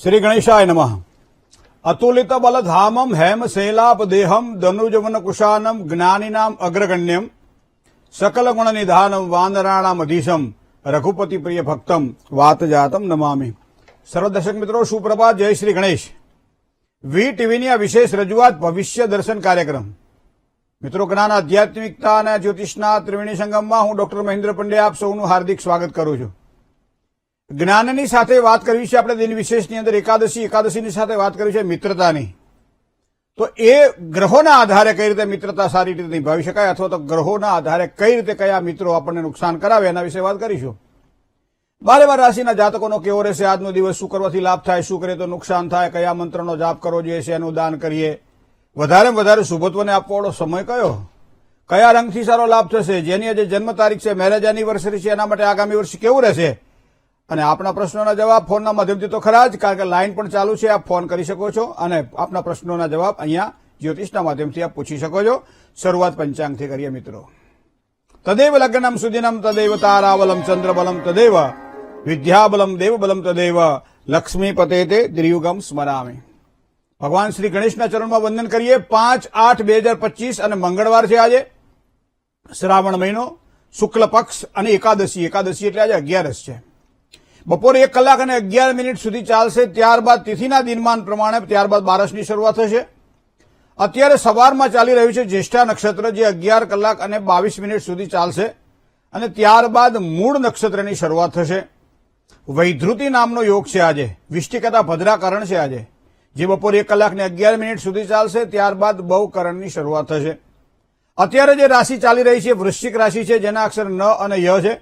श्री गणेशाय नमः। अतुलित बलधामम हेम शैलाप देहम धनुजवन कुशानम ज्ञानिनाम अग्रगण्यम सकल गुण निधानम वानराणाम अधीशम रघुपति प्रिय भक्तम वात जातम नमामि। सर्व दर्शक मित्रों सुप्रभात, जय श्री गणेश। વી ટીવીની આ વિશેષ રજૂઆત ભવિષ્ય દર્શન કાર્યક્રમ મિત્રો જ્ઞાન આધ્યાત્મિકતા અને જ્યોતિષના ત્રિવેણી સંગમમાં હું ડોક્ટર મહેન્દ્ર પંડ્યા આપ સૌનું હાર્દિક સ્વાગત કરું છું। જ્ઞાનની સાથે વાત કરવી છે આપણે દિન વિશેષની અંદર એકાદશીની સાથે વાત કરવી છે મિત્રતાની। તો એ ગ્રહોના આધારે કઈ રીતે મિત્રતા સારી રીતે નિભાવી શકાય અથવા તો ગ્રહોના આધારે કઈ રીતે કયા મિત્રો આપણને નુકસાન કરાવે એના વિશે વાત કરીશું। 12 રાશિના જાતકોનો કેવો રહેશે આજનો દિવસ, શું કરવાથી લાભ થાય, શું કરે તો નુકસાન થાય, કયા મંત્રનો જાપ કરવો જોઈએ છે, એનું દાન કરીએ, વધારેમાં વધારે શુભત્વને આપવાવાળો સમય કયો, કયા રંગથી સારો લાભ થશે, જેની આજે જન્મ તારીખ છે, મેરેજ એનિવર્સરી છે, એના માટે આગામી વર્ષ કેવું રહેશે, અને આપના પ્રશ્નોના જવાબ ફોનના માધ્યમથી તો ખરા જ, કારણ કે લાઈન પણ ચાલુ છે, આપ ફોન કરી શકો છો અને આપના પ્રશ્નોના જવાબ અહીંયા જ્યોતિષના માધ્યમથી આપ પૂછી શકો છો। શરૂઆત પંચાંગથી કરીએ મિત્રો। તદેવ લગ્નમ સુદિનમ તદેવ તારાબલમ ચંદ્રબલમ તદેવ વિદ્યાબલમ દેવબલમ તદેવ લક્ષ્મીપતે તે દ્રિયુગમ સ્મરામી। ભગવાન શ્રી ગણેશના ચરણમાં વંદન કરીએ। 5/8/2025 અને મંગળવાર છે આજે, શ્રાવણ મહિનો, શુક્લ પક્ષ અને એકાદશી એટલે આજે 11 છે। બપોરે 1 કલાક અને 11 મિનિટ સુધી ચાલશે, ત્યારબાદ તિથિના દિનમાન પ્રમાણે ત્યારબાદ બારસની શરૂઆત થશે। અત્યારે સવારમાં ચાલી રહ્યું છે જ્યેષ્ઠા નક્ષત્ર, જે 11 કલાક અને 22 મિનિટ સુધી ચાલશે અને ત્યારબાદ મૂળ નક્ષત્રની શરૂઆત થશે। વૈધૃતિ નામનો યોગ છે આજે, વિષ્ટિકતા ભદ્રાકરણ છે આજે, જે બપોરે 1 કલાક ને 11 મિનિટ સુધી ચાલશે, ત્યારબાદ બહુકરણની શરૂઆત થશે। અત્યારે જે રાશિ ચાલી રહી છે વૃશ્ચિક રાશિ છે, જેના અક્ષર ન અને ય છે।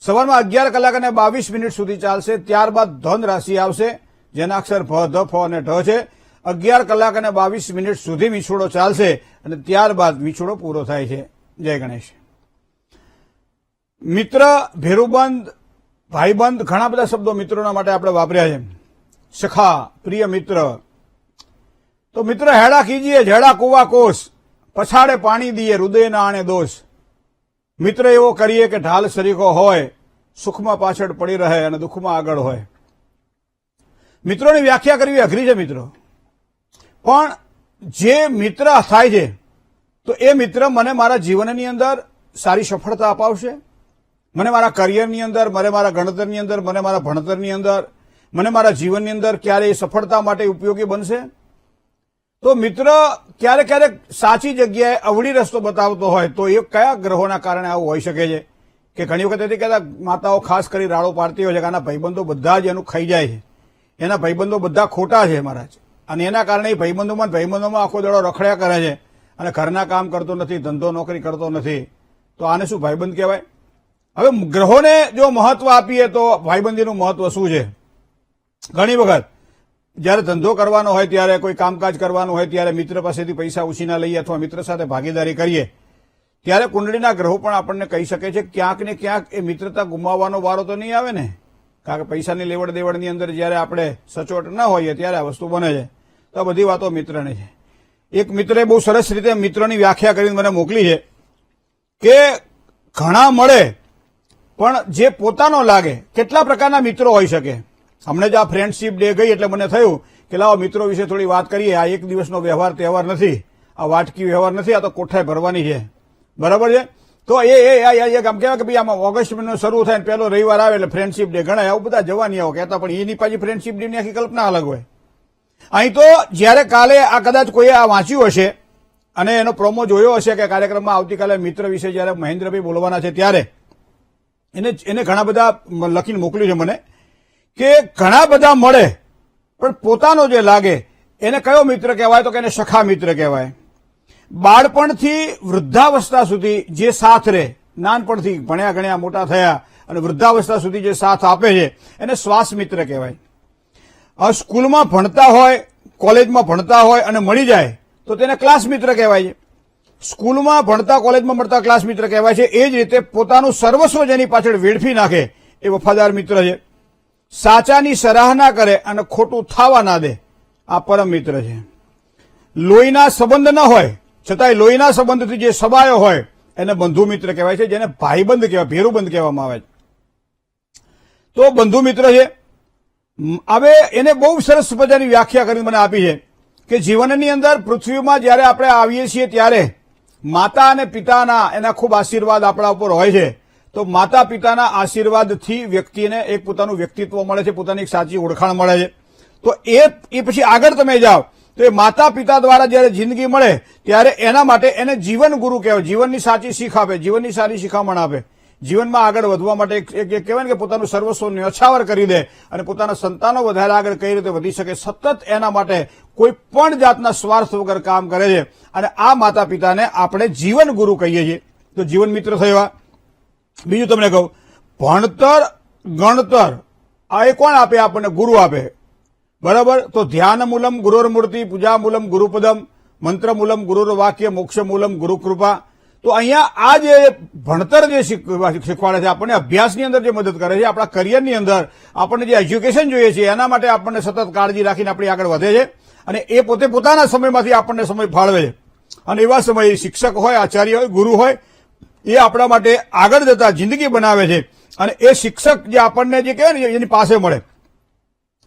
સવારમાં 11 કલાક અને 22 મિનિટ સુધી ચાલશે, ત્યારબાદ ધન રાશિ આવશે, જેના અક્ષર ભ, ધ, ફ અને ઢ છે। 11 કલાક અને 22 મિનિટ સુધી મીછોડો ચાલશે અને ત્યારબાદ મીછોડો પૂરો થાય છે। જય ગણેશ। મિત્ર, ભેરુબંધ, ભાઈબંધ, ઘણા બધા શબ્દો મિત્રોના માટે આપણે વાપર્યા છે। સખા, પ્રિય મિત્ર, તો મિત્ર હેડા કીજીએ જેડા કુવા કોષ, પછાડે પાણી દીએ હૃદય ના આણે દોષ। મિત્ર એવો કરીએ કે ઢાલ સરીખો હોય, સુખમાં પાછળ પડી રહે અને દુઃખમાં આગળ હોય। મિત્રોની વ્યાખ્યા કરવી અઘરી છે મિત્રો, પણ જે મિત્ર થાય છે તો એ મિત્ર મને મારા જીવનની અંદર સારી સફળતા અપાવશે, મને મારા કરિયરની અંદર, મને મારા ગણતરની અંદર, મને મારા ભણતરની અંદર, મને મારા જીવનની અંદર ક્યારેય સફળતા માટે ઉપયોગી બનશે। તો મિત્ર ક્યારેક ક્યારેક સાચી જગ્યાએ અવળી રસ્તો બતાવતો હોય તો એ કયા ગ્રહોના કારણે આવું હોઈ શકે છે કે ઘણી વખત એથી કહેતા માતાઓ ખાસ કરી રાડો પાડતી હોય છે કે આના ભાઈબંધો બધા જ એનું ખાઈ જાય છે, એના ભાઈબંધો બધા ખોટા છે મહારાજ, અને એના કારણે ભાઈબંધોમાં આખો દડો રખડ્યા કરે છે અને ઘરના કામ કરતો નથી, ધંધો નોકરી કરતો નથી, તો આને શું ભાઈબંધ કહેવાય? હવે ગ્રહોને જો મહત્વ આપીએ તો ભાઈબંધીનું મહત્વ શું છે? ઘણી વખત જયારે ધંધો કરવાનો હોય, ત્યારે કોઈ કામકાજ કરવાનું હોય, ત્યારે મિત્ર પાસેથી પૈસા ઉછીના લઈએ અથવા મિત્ર સાથે ભાગીદારી કરીએ, ત્યારે કુંડળીના ગ્રહો પણ આપણને કહી શકે છે ક્યાંક ને ક્યાંક એ મિત્રતા ગુમાવવાનો વારો તો નહીં આવે ને, કારણ કે પૈસાની લેવડ દેવડની અંદર જયારે આપણે સચોટ ન હોઈએ ત્યારે આ વસ્તુ બને છે। તો આ બધી વાતો મિત્રની છે। એક મિત્રે બહુ સરસ રીતે મિત્રોની વ્યાખ્યા કરીને મને મોકલી છે કે ઘણા મળે પણ જે પોતાનો લાગે। કેટલા પ્રકારના મિત્રો હોઈ શકે? હમણાં જ આ ફ્રેન્ડશીપ ડે ગઈ એટલે મને થયું કે લાવો મિત્રો વિશે થોડી વાત કરીએ। આ એક દિવસનો વ્યવહાર તહેવાર નથી, આ વાટકી વ્યવહાર નથી, આ તો કોઠાઈ ભરવાની છે, બરાબર છે? તો આમ કહેવાય કે ભાઈ આમાં ઓગસ્ટ મહિનો શરૂ થાય ને પહેલો રવિવાર આવે એટલે ફ્રેન્ડશીપ ડે ગણાય, આવું બધા જવાની આવો કહેતા, પણ એની પાછી ફ્રેન્ડશીપ ડે ની આખી કલ્પના અલગ હોય। અહીં તો જયારે કાલે આ કદાચ કોઈએ આ વાંચ્યું હશે અને એનો પ્રોમો જોયો હશે કે કાર્યક્રમમાં આવતીકાલે મિત્ર વિશે જયારે મહેન્દ્રભાઈ બોલવાના છે, ત્યારે એને ઘણા બધા લખીને મોકલ્યું છે મને કે ઘણા બધા મળે પણ પોતાનો જે લાગે એને કયો મિત્ર કહેવાય? તો કે એને સખા મિત્ર કહેવાય। બાળપણથી વૃદ્ધાવસ્થા સુધી જે સાથ રહે, નાનપણથી ભણ્યા ગણ્યા મોટા થયા અને વૃદ્ધાવસ્થા સુધી જે સાથ આપે છે એને શ્વાસ મિત્ર કહેવાય। સ્કૂલમાં ભણતા હોય, કોલેજમાં ભણતા હોય અને મળી જાય તો તેને ક્લાસ મિત્ર કહેવાય છે। સ્કૂલમાં ભણતા, કોલેજમાં મળતા ક્લાસ મિત્ર કહેવાય છે। એ જ રીતે પોતાનું સર્વસ્વ જેની પાછળ વેડફી નાખે એ વફાદાર મિત્ર છે। સાચાની સરાહના કરે અને ખોટું થવા ના દે, આ પરમ મિત્ર છે। લોહીના સંબંધ ન હોય છતાંય લોહીના સંબંધથી જે સબાયો હોય એને બંધુ મિત્ર કહેવાય છે, જેને ભાઈબંધ કહેવાય, ભેરુબંધ કહેવામાં આવે છે। તો બંધુ મિત્ર છે। હવે એને બહુ સરસ મજાની વ્યાખ્યા કરીને મને આપી છે કે જીવનની અંદર પૃથ્વીમાં જયારે આપણે આવીએ છીએ ત્યારે માતા અને પિતાના એના ખૂબ આશીર્વાદ આપણા ઉપર હોય છે. તો માતા પિતાના આશીર્વાદથી વ્યક્તિને એક પોતાનું વ્યક્તિત્વ મળે છે, પોતાની એક સાચી ઓળખાણ મળે છે. તો એ પછી આગળ તમે જાઓ તો એ માતા પિતા દ્વારા જયારે જિંદગી મળે ત્યારે એના માટે એને જીવન ગુરુ કહેવાય. જીવનની સાચી શીખ આપે, જીવનની સારી શિખામણ આપે. જીવનમાં આગળ વધવા માટે એક કહેવાય ને કે પોતાનું સર્વસ્વ ન્યોછાવર કરી દે અને પોતાના સંતાનો વધારે આગળ કઈ રીતે વધી શકે સતત એના માટે કોઈ પણ જાતના સ્વાર્થ વગર કામ કરે છે. અને આ માતા પિતાને આપણે જીવન ગુરુ કહીએ છીએ. તો જીવન મિત્ર થયા. બીજું તમને કહું, ભણતર ગણતર આ એ કોણ આપે? આપણને ગુરુ આપે. બરાબર. તો ધ્યાન મૂલમ ગુરુર્મૂર્તિ, પૂજા મૂલમ ગુરુપદમ, મંત્ર મૂલમ ગુરુર વાક્ય, મોક્ષ મૂલમ ગુરુ કૃપા. તો અહીંયા આ જે ભણતર જે શીખવાડે છે આપણને, અભ્યાસની અંદર જે મદદ કરે છે, આપણા કરિયરની અંદર આપણને જે એજ્યુકેશન જોઈએ છે એના માટે આપણને સતત કાળજી રાખીને આપણી આગળ વધે છે. અને એ પોતે પોતાના સમયમાંથી આપણને સમય ફાળવે છે. અને એવા સમયે શિક્ષક હોય, આચાર્ય હોય, ગુરુ હોય, એ આપણા માટે આગળ જતા જિંદગી બનાવે છે. અને એ શિક્ષક જે આપણને જે કહેવાય ને એની પાસે મળે.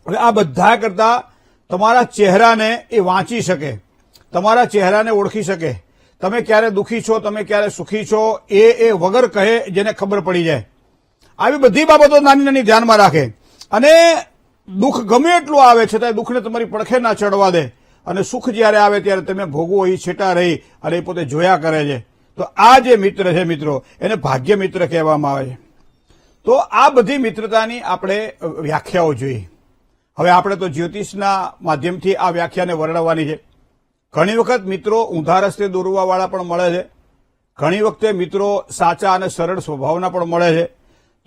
હવે આ બધા કરતા તમારા ચહેરાને એ વાંચી શકે, તમારા ચહેરાને ઓળખી શકે. તમે ક્યારે દુઃખી છો, તમે ક્યારે સુખી છો, એ વગર કહે જેને ખબર પડી જાય. આવી બધી બાબતો નાની નાની ધ્યાનમાં રાખે. અને દુઃખ ગમે એટલું આવે છતાં દુઃખને તમારી પડખે ના ચડવા દે. અને સુખ જયારે આવે ત્યારે તમે ભોગવો એ છેટા રહી અને એ પોતે જોયા કરે છે. તો આ જે મિત્ર છે મિત્રો, એને ભાગ્ય મિત્ર કહેવામાં આવે છે. તો આ બધી મિત્રતાની આપણે વ્યાખ્યાઓ જોઈ. હવે આપણે તો જ્યોતિષના માધ્યમથી આ વ્યાખ્યાને વર્ણવવાની છે. ઘણી વખત મિત્રો ઊંધા રસ્તે દોરવાવાળા પણ મળે છે. ઘણી વખતે મિત્રો સાચા અને સરળ સ્વભાવના પણ મળે છે.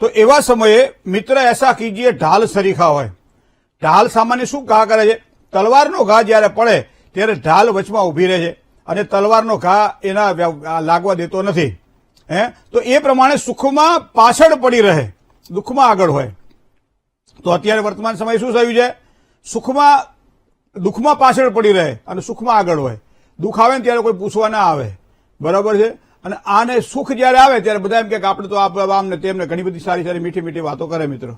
તો એવા સમયે મિત્ર એસા કીજીએ ઢાલ સરીખા હોય. ઢાલ સામાન્ય શું ઘા કરે છે? તલવારનો ઘા જયારે પડે ત્યારે ઢાલ વચમાં ઉભી રહે છે અને તલવારનો ઘા એના લાગવા દેતો નથી. તો એ પ્રમાણે સુખમાં પાછળ પડી રહે, દુઃખમાં આગળ હોય. તો અત્યારે વર્તમાન સમય શું થયું છે? દુઃખમાં પાછળ પડી રહે અને સુખમાં આગળ હોય. દુઃખ આવે ને ત્યારે કોઈ પૂછવા ના આવે. બરાબર છે. અને આને સુખ જયારે આવે ત્યારે બધા એમ કે આપણે તો આમને તેમને ઘણી બધી સારી સારી મીઠી મીઠી વાતો કરે મિત્રો.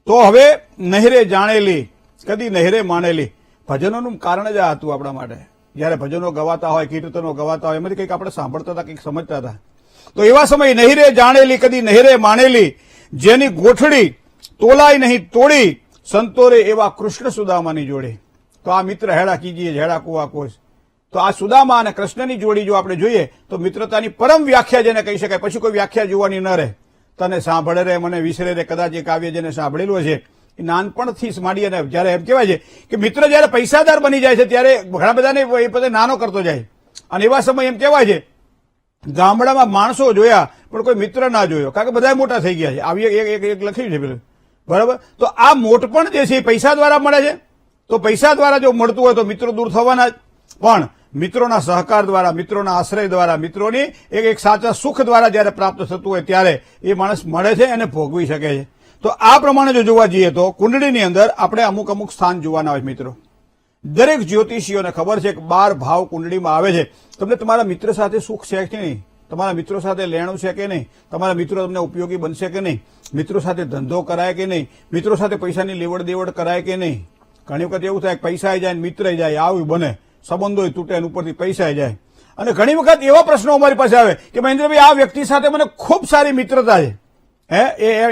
તો હવે નહેરે જાણેલી કદી નહેરે માનેલી, ભજનોનું કારણ જ આ હતું આપણા માટે. જયારે ભજનો ગવાતા હોય, કીર્તનો ગવાતા હોય, એમાંથી કંઈક આપણે સાંભળતા હતા, કંઈક સમજતા હતા. તો એવા સમયે નહેરે જાણેલી કદી નહેરે માનેલી, જેની ગોઠડી તોલાય નહીં તોડી, સંતોરે એવા કૃષ્ણ સુદામાની જોડી. તો આ મિત્ર હેડા કીજીએ હેડા કુવા કોશ. તો આ સુદામા અને કૃષ્ણની જોડી જો આપણે જોઈએ તો મિત્રતાની પરમ વ્યાખ્યા જેને કહી શકાય. પછી કોઈ વ્યાખ્યા જોવાની ન રહે. તને સાંભળે રે મને વિસરે રે, કદાચ એ કાવ્ય જેને સાંભળેલું છે એ નાનપણથી જ માંડી. અને જયારે એમ કહેવાય છે કે મિત્ર જયારે પૈસાદાર બની જાય છે ત્યારે ઘણા બધાને એ પોતે નાનો કરતો જાય. અને એવા સમય એમ કહેવાય છે ગામડામાં માણસો જોયા પણ કોઈ મિત્ર ના જોયો, કારણ કે બધા મોટા થઈ ગયા છે. આવી એક લખ્યું છે પેલું. બરાબર. તો આ મોટપણ જે છે એ પૈસા દ્વારા મળે છે. તો પૈસા દ્વારા જો મળતું હોય તો મિત્રો દૂર થવાના જ. પણ મિત્રોના સહકાર દ્વારા, મિત્રોના આશ્રય દ્વારા, મિત્રોની એક સાચા સુખ દ્વારા જયારે પ્રાપ્ત થતું હોય ત્યારે એ માણસ મળે છે અને ભોગવી શકે છે. તો આ પ્રમાણે જો જોવા જઈએ તો કુંડળીની અંદર આપણે અમુક સ્થાન જોવાના હોય મિત્રો. દરેક જ્યોતિષીઓને ખબર છે કે 12 ભાવ કુંડળીમાં આવે છે. તમને તમારા મિત્ર સાથે સુખ છે કે નહીં, તમારા મિત્રો સાથે લેણું છે કે નહીં, તમારા મિત્રો તમને ઉપયોગી બનશે કે નહીં, મિત્રો સાથે ધંધો કરાય કે નહીં, મિત્રો સાથે પૈસાની લેવડ દેવડ કરાય કે નહીં. ઘણી વખત એવું થાય કે પૈસા જાય ને મિત્ર જાય, આવું બને, સંબંધો તૂટે અને ઉપરથી પૈસા જાય. અને ઘણી વખત એવા પ્રશ્નો અમારી પાસે આવે કે મહેન્દ્રભાઈ આ વ્યક્તિ સાથે મને ખૂબ સારી મિત્રતા છે.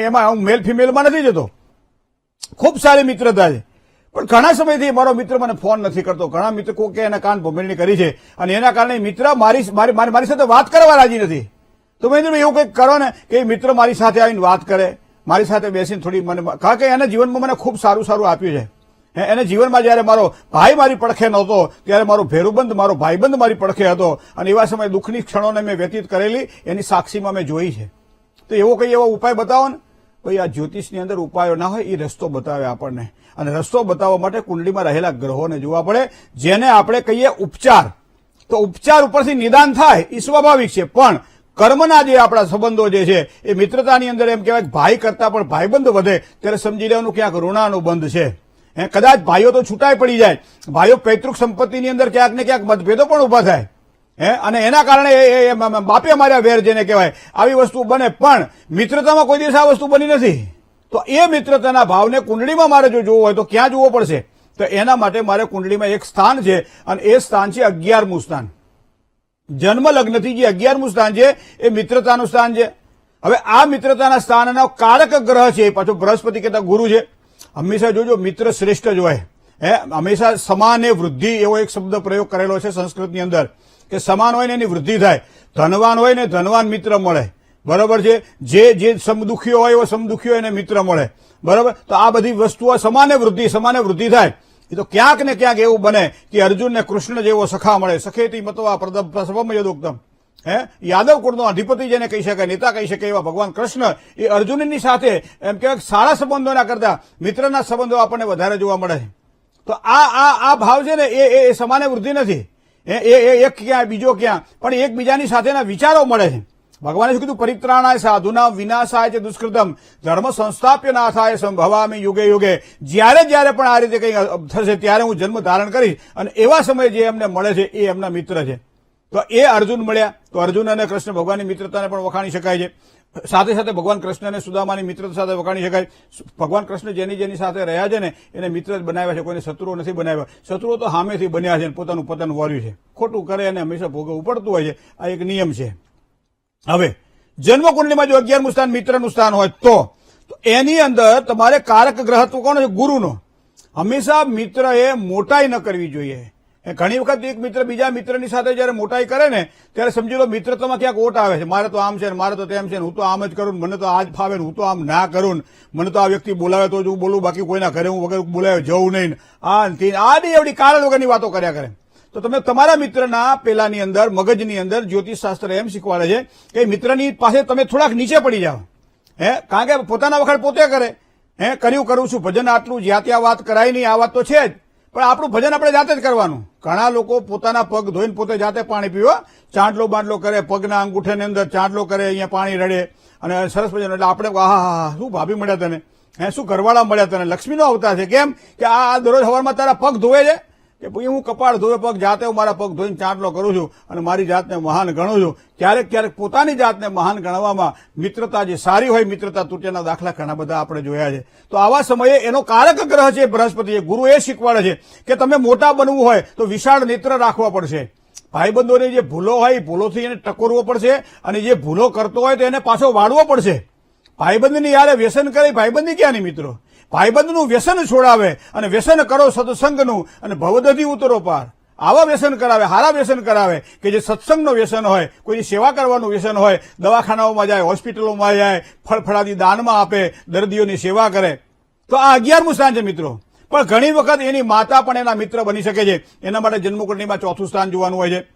એમાં હું મેલ ફિમેલમાં નથી જતો, ખૂબ સારી મિત્રતા છે. પણ ઘણા સમયથી મારો મિત્ર મને ફોન નથી કરતો. ઘણા મિત્ર કે એના કાન ભમેરણી કરી છે અને એના કારણે મિત્ર મારી સાથે વાત કરવા રાજી નથી. તો મહેન્દ્રભાઈ એવું કંઈક કરો ને કે મિત્ર મારી સાથે આવીને વાત કરે, મારી સાથે બેસીને થોડી મને, કારણ કે એના જીવનમાં મને ખૂબ સારું આપ્યું છે. એને જીવનમાં જયારે મારો ભાઈ મારી પડખે નહોતો ત્યારે મારો ભેરુબંધ, મારો ભાઈબંધ મારી પડખે હતો. અને એવા સમયે દુઃખની ક્ષણોને મેં વ્યતીત કરેલી એની સાક્ષીમાં મેં જોઈ છે. તો એવો કઈ એવો ઉપાય બતાવો ને. ભાઈ આ જ્યોતિષની અંદર ઉપાયો ના હોય, એ રસ્તો બતાવે આપણને. અને રસ્તો બતાવવા માટે કુંડલીમાં રહેલા ગ્રહોને જોવા પડે, જેને આપણે કહીએ ઉપચાર. તો ઉપચાર ઉપરથી નિદાન થાય એ સ્વાભાવિક છે. પણ કર્મના જે આપણા સંબંધો જે છે એ મિત્રતાની અંદર એમ કહેવાય ભાઈ કરતા પણ ભાઈબંધ વધે ત્યારે સમજી લેવાનું ક્યાંક ઋણાનુબંધ છે. કદાચ ભાઈઓ તો છૂટાઈ પડી જાય, ભાઈઓ પૈતૃક સંપત્તિની અંદર ક્યાંક ને ક્યાંક મતભેદો પણ ઉભા થાય. અને એના કારણે બાપે માર્યા વેર જેને કહેવાય આવી વસ્તુ બને. પણ મિત્રતામાં કોઈ દિવસ આ વસ્તુ બની નથી. તો એ મિત્રતાના ભાવને કુંડળીમાં મારે જો જોવો હોય તો ક્યાં જોવો પડશે? તો એના માટે મારે કુંડળીમાં એક સ્થાન છે અને એ સ્થાન છે 11મું સ્થાન. જન્મ લગ્નથી જે 11મું સ્થાન છે એ મિત્રતાનું સ્થાન છે. હવે આ મિત્રતાના સ્થાનનો કારક ગ્રહ છે એ પાછો બૃહસ્પતિ કહેતા ગુરુ છે. હંમેશા જોજો મિત્ર શ્રેષ્ઠ જ હોય. હંમેશા સમાને વૃદ્ધિ એવો એક શબ્દ પ્રયોગ કરેલો છે સંસ્કૃતની અંદર કે સમાન હોય ને એની વૃદ્ધિ થાય. ધનવાન હોય ને ધનવાન મિત્ર મળે. બરોબર છે. જે સમદુખીઓ હોય એવો સમદુખીઓ એને મિત્ર મળે. બરોબર. તો આ બધી વસ્તુઓ સમાને વૃદ્ધિ થાય. એ તો ક્યાંક ને ક્યાંક એવું બને કે અર્જુનને કૃષ્ણ જેવો સખા મળે. સખેતી મતવા પ્રદમ યદોક્તમ. યાદવ કુળનો અધિપતિ જેને કહી શકાય, નેતા કહી શકાય એવા ભગવાન કૃષ્ણ એ અર્જુનની સાથે એમ કહેવાય સારા સંબંધોના કરતા મિત્રના સંબંધો આપણને વધારે જોવા મળે છે. તો આ ભાવ છે ને એ સમાને વૃદ્ધિ નથી. એક ક્યાં બીજો ક્યાં, પણ એકબીજાની સાથેના વિચારો મળે છે. ભગવાને શું કીધું? પરિત્રાણાય સાધુના વિનાશાય છે દુષ્કૃતમ ધર્મ સંસ્થાપ્ય નાથાય સંભવામી યુગે યુગે. જ્યારે પણ આ રીતે કંઈ થશે ત્યારે હું જન્મ ધારણ કરીશ અને એવા સમયે જે એમને મળે છે એ એમના મિત્ર છે. તો એ અર્જુન મળ્યા. તો અર્જુન અને કૃષ્ણ ભગવાનની મિત્રતાને પણ વખાણી શકાય છે. સાથે સાથે ભગવાન કૃષ્ણ અને સુદામાની મિત્રતા સાથે વખાણી શકાય. ભગવાન કૃષ્ણ જેની સાથે રહ્યા છે ને એને મિત્ર જ બનાવ્યા છે, કોઈને શત્રુઓ નથી બનાવ્યા. શત્રુઓ તો સામેથી બન્યા છે, પોતાનું પતન વર્યું છે. ખોટું કરે અને હંમેશા ભોગવવું પડતું હોય છે. આ એક નિયમ છે. હવે જન્મકુંડલીમાં જો 11મું સ્થાન મિત્રનું સ્થાન હોય તો એની અંદર તમારે કારક ગ્રહત્વ કોણ છે? ગુરુનો. હંમેશા મિત્ર એ મોટાઈ ન કરવી જોઈએ. ઘણી વખત એક મિત્ર બીજા મિત્રની સાથે જયારે મોટાઈ કરે ને ત્યારે સમજી લો મિત્રતામાં ક્યાંક ઓટ આવે છે. મારે તો આમ છે ને મારે તો તેમ છે ને હું તો આમ જ કરું, મને તો આ જ ફાવે ને હું તો આમ ના કરું, મને તો આ વ્યક્તિ બોલાવે તો જ હું બોલું, બાકી કોઈના ઘરે હું વગર બોલાવે જવું નહીં. આની એવડી કારણ વગરની વાતો કર્યા કરે. તો તમે તમારા મિત્રના પેલાની અંદર મગજની અંદર જ્યોતિષશાસ્ત્ર એમ શીખવાડે છે કે મિત્રની પાસે તમે થોડાક નીચે પડી જાઓ. કારણ કે પોતાના વખાણ પોતે કરે. કરું છું ભજન આટલું જ્યાં ત્યાં વાત કરાય નહીં, આ વાત તો છે જ. પણ આપણું ભજન આપણે જાતે જ કરવાનું. ઘણા લોકો પોતાના પગ ધોઈને પોતે જાતે પાણી પીવા ચાંદલો બાંડલો કરે, પગના અંગૂઠાની અંદર ચાંદલો કરે, અહીંયા પાણી રડે અને સરસ ભજન. એટલે આપણે હા શું ભાભી મળ્યા તને, શું ઘરવાળા મળ્યા તને, લક્ષ્મીનો અવતાર છે. કેમ કે આ દરરોજ સવારમાં તારા પગ ધોવે છે કે ભાઈ હું કપાળ ધોવે પગ જાતે હું મારા પગ ધોઈને ચાંદલો કરું છું અને મારી જાતને મહાન ગણું છું. ક્યારેક પોતાની જાતને મહાન ગણવામાં મિત્રતા જે સારી હોય મિત્રતા તૂટેના દાખલા ઘણા બધા આપણે જોયા છે. તો આવા સમયે એનો કારક ગ્રહ છે બૃહસ્પતિ. ગુરુ એ શીખવાડે છે કે તમે મોટા બનવું હોય તો વિશાળ નેત્ર રાખવા પડશે. ભાઈબંધોની જે ભૂલો હોય એ ભૂલોથી એને ટકોરવો પડશે અને જે ભૂલો કરતો હોય તો એને પાછો વાળવો પડશે. ભાઈબંધની યારે વ્યસન કરે ભાઈબંધી ક્યાંની મિત્રો? ભાઈબંધનું વ્યસન છોડાવે અને વ્યસન કરો સત્સંગનું અને ભવદધી ઉતરો પાર. આવા વ્યસન કરાવે, હારા વ્યસન કરાવે કે જે સત્સંગનો વ્યસન હોય, કોઈની સેવા કરવાનું વ્યસન હોય, દવાખાનાઓમાં જાય, હોસ્પિટલોમાં જાય, ફળફળાદી દાનમાં આપે, દર્દીઓની સેવા કરે. તો આ 11મું સ્થાન છે મિત્રો. પણ ઘણી વખત એની માતા પણ એના મિત્ર બની શકે છે. એના માટે જન્મકુંડલીમાં 4થું સ્થાન જોવાનું હોય છે.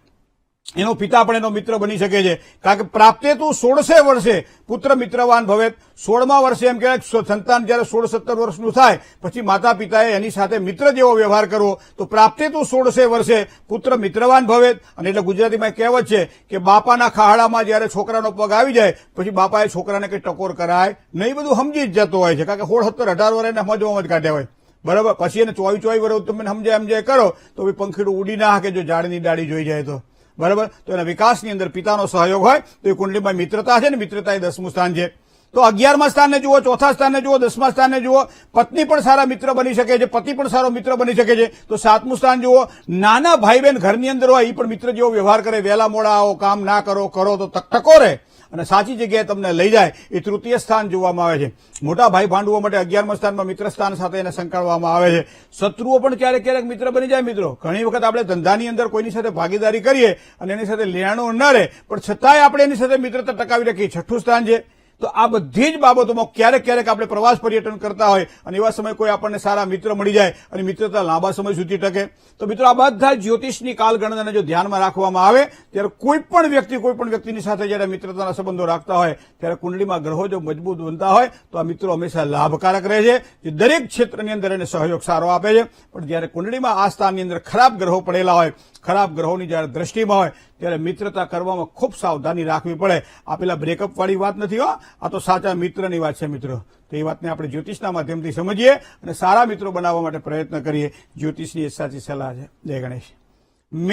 એનો પિતા પણ એનો મિત્ર બની શકે છે. કારણ કે પ્રાપ્તે તું 16 વર્ષે પુત્ર મિત્રવાન ભવેત. 16મા વર્ષે એમ કહેવાય સંતાન જયારે 16-17 વર્ષનું થાય પછી માતા પિતાએ એની સાથે મિત્ર જેવો વ્યવહાર કરવો. તો પ્રાપ્તે તું 16 વર્ષે પુત્ર મિત્રવાન ભવેત. અને એટલે ગુજરાતીમાં કહેવત છે કે બાપાના ખાડામાં જયારે છોકરાનો પગ આવી જાય પછી બાપાએ છોકરાને કઈ ટકોર કરાય નહીં, બધું સમજી જ જતો હોય છે. કારણ કે 16-17-18 વર્ષ એને સમજવામાં જ કાઢ્યા હોય. બરાબર. પછી એને 24 વર્ષ તમે સમજાય કરો તો પંખીડું ઉડી ના હાકે જો ઝાડની ડાળી જોઈ જાય તો. બરાબર. તો એના વિકાસની અંદર પિતાનો સહયોગ હોય તો એ કુંડલીમાં મિત્રતા છે ને મિત્રતા એ 10મું સ્થાન છે. તો 11મા સ્થાનને જુઓ, 4થા સ્થાનને જુઓ, 10મા સ્થાનને જુઓ. પત્ની પણ સારા મિત્ર બની શકે છે, પતિ પણ સારો મિત્ર બની શકે છે. તો 7મું સ્થાન જુઓ. નાના ભાઈ બહેન ઘરની અંદર હોય એ પણ મિત્ર જેવો વ્યવહાર કરે. વહેલા મોડા આવો, કામ ના કરો તો ટકોરે અને સાચી જગ્યાએ તમને લઈ જાય એ 3ય સ્થાન જોવામાં આવે છે. મોટા ભાઈ ભાંડુઓ માટે 11મા સ્થાનમાં મિત્ર સ્થાન સાથે એને સંકળવામાં આવે છે. શત્રુઓ પણ ક્યારેક મિત્ર બની જાય મિત્રો. ઘણી વખત આપણે ધંધાની અંદર કોઈની સાથે ભાગીદારી કરીએ અને એની સાથે લેણું ન રહે પણ છતાંય આપણે એની સાથે મિત્રતા ટકાવી રાખીએ. 6થું સ્થાન છે. તો આ બધી જ બાબતોમાં ક્યારેક આપણે પ્રવાસ પર્યટન કરતા હોય અને એવા સમય કોઈ આપણને સારા મિત્ર મળી જાય અને મિત્રતા લાંબા સમય સુધી ટકે. તો મિત્રો આ બધા જ્યોતિષની કાલગણનાને જો ધ્યાનમાં રાખવામાં આવે ત્યારે કોઈ પણ વ્યક્તિની સાથે જયારે મિત્રતાના સંબંધો રાખતા હોય ત્યારે કુંડલીમાં ગ્રહો જો મજબૂત બનતા હોય તો આ મિત્રો હંમેશા લાભકારક રહે છે. જે દરેક ક્ષેત્રની અંદર એને સહયોગ સારો આપે છે. પણ જયારે કુંડલીમાં આ સ્થાનની અંદર ખરાબ ગ્રહો પડેલા હોય, ખરાબ ગ્રહોની જયારે દ્રષ્ટિમાં હોય ત્યારે મિત્રતા કરવામાં ખૂબ સાવધાની રાખવી પડે. આ પેલા બ્રેકઅપ વાળી વાત નથી હો, આ તો સાચા મિત્રની વાત છે મિત્રો. તો એ વાતને આપણે જ્યોતિષના માધ્યમથી સમજીએ અને સારા મિત્રો બનાવવા માટે પ્રયત્ન કરીએ. જ્યોતિષની એ સાચી સલાહ છે. જય ગણેશ.